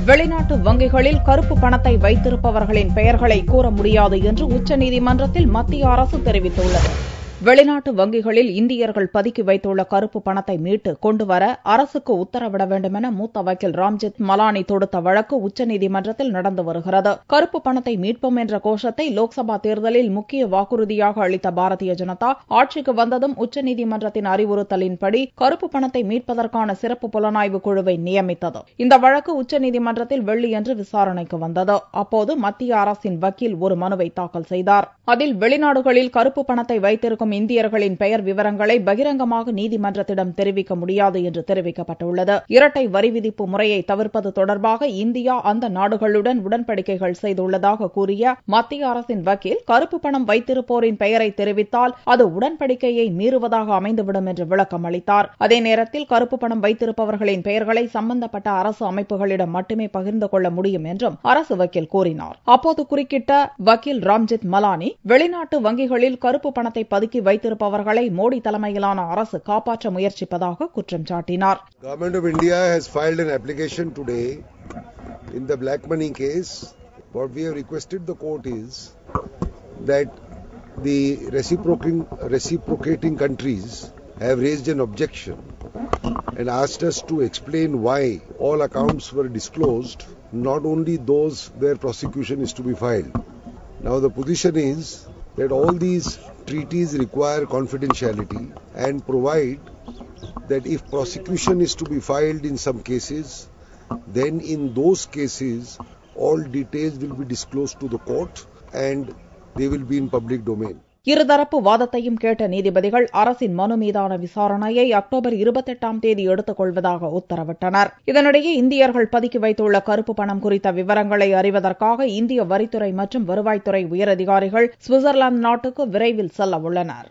வெளிநாட்டு வங்கிகளில் கருப்பு பணத்தை வைத்திருப்பவர்களின் பெயர்களை கூற முடியாது என்று உச்சநீதிமன்றத்தில் மத்திய அரசு தெரிவித்துள்ளது. வெளிநாட்டு வங்கிகளில் இந்தியர்கள் பதுக்கி வைத்துள்ள கருப்பு பணத்தை மீட்டு கொண்டுவர அரசுக்கு உத்தரவிட வேண்டும் என மூத்த வக்கீல் ராம்ஜெத் மலானி தொடுத்த வழக்கு உச்சநீதிமன்றத்தில் நடந்து வருகிறது. கருப்பு பணத்தை மீட்போம் என்ற கோஷத்தை லோக்சபா தேர்தலில் முக்கிய வாக்குறுதியாக அளித்த பாரதிய ஜனதா ஆட்சிக்கு வந்ததும் உச்சநீதிமன்றத்தின் அறிவுறுத்தலின்படி கருப்பு பணத்தை மீட்பதற்கான சிறப்பு புலனாய்வு குழுவை நியமித்தது. இந்த வழக்கு உச்சநீதிமன்றத்தில் வெள்ளியன்று விசாரணைக்கு வந்தது. அப்போது மத்திய அரசின் வக்கீல் ஒரு மனுவை தாக்கல் செய்தார். அதில் வெளிநாடுகளில் கருப்பு பணத்தை வைத்திருக்கும் இந்தியர்களின் பெயர் விவரங்களை பகிரங்கமாக நீதிமன்றத்திடம் தெரிவிக்க முடியாது என்று தெரிவிக்கப்பட்டுள்ளது. இரட்டை வரி விதிப்பு முறையை தவிர்ப்பது தொடர்பாக இந்தியா அந்த நாடுகளுடன் உடன்படிக்கைகள் செய்துள்ளதாக கூறிய மத்திய அரசின் வக்கீல் கருப்பு பணம் வைத்திருப்போரின் பெயரை தெரிவித்தால் அது உடன்படிக்கையை மீறுவதாக அமைந்துவிடும் என்று விளக்கம் அளித்தார். அதே நேரத்தில் கருப்பு பணம் வைத்திருப்பவர்களின் பெயர்களை சம்பந்தப்பட்ட அரசு அமைப்புகளிடம் மட்டுமே பகிர்ந்து கொள்ள முடியும் என்றும் அரசு வக்கீல் கூறினார். அப்போது குறுக்கிட்ட வக்கீல் ராம்ஜெத் மலானி வெளிநாட்டு வங்கிகளில் கருப்பு பணத்தை பதுக்கி வைத்திருப்பவர்களை மோடி தலைமையிலான அரசு காப்பாற்ற முயற்சிப்பதாக குற்றம் சாட்டினார். Government of India has filed an application today in the black money case. What we have requested the court is that the reciprocating countries have raised an objection and asked us to explain why all accounts were disclosed, not only those where prosecution is to be filed. Now the position is that all these treaties require confidentiality and provide that if prosecution is to be filed in some cases, then in those cases all details will be disclosed to the court and they will be in public domain. இருதரப்பு வாதத்தையும் கேட்ட நீதிபதிகள் அரசின் மனு மீதான விசாரணையை October 28ஆம் தேதி எடுத்துக் கொள்வதாக உத்தரவிட்டனர். இதனிடையே இந்தியர்கள் பதுக்கி வைத்துள்ள கருப்பு பணம் குறித்த விவரங்களை அறிவதற்காக இந்திய வரித்துறை மற்றும் வருவாய்த்துறை உயரதிகாரிகள் சுவிட்சர்லாந்து நாட்டுக்கு விரைவில் செல்ல உள்ளனர்.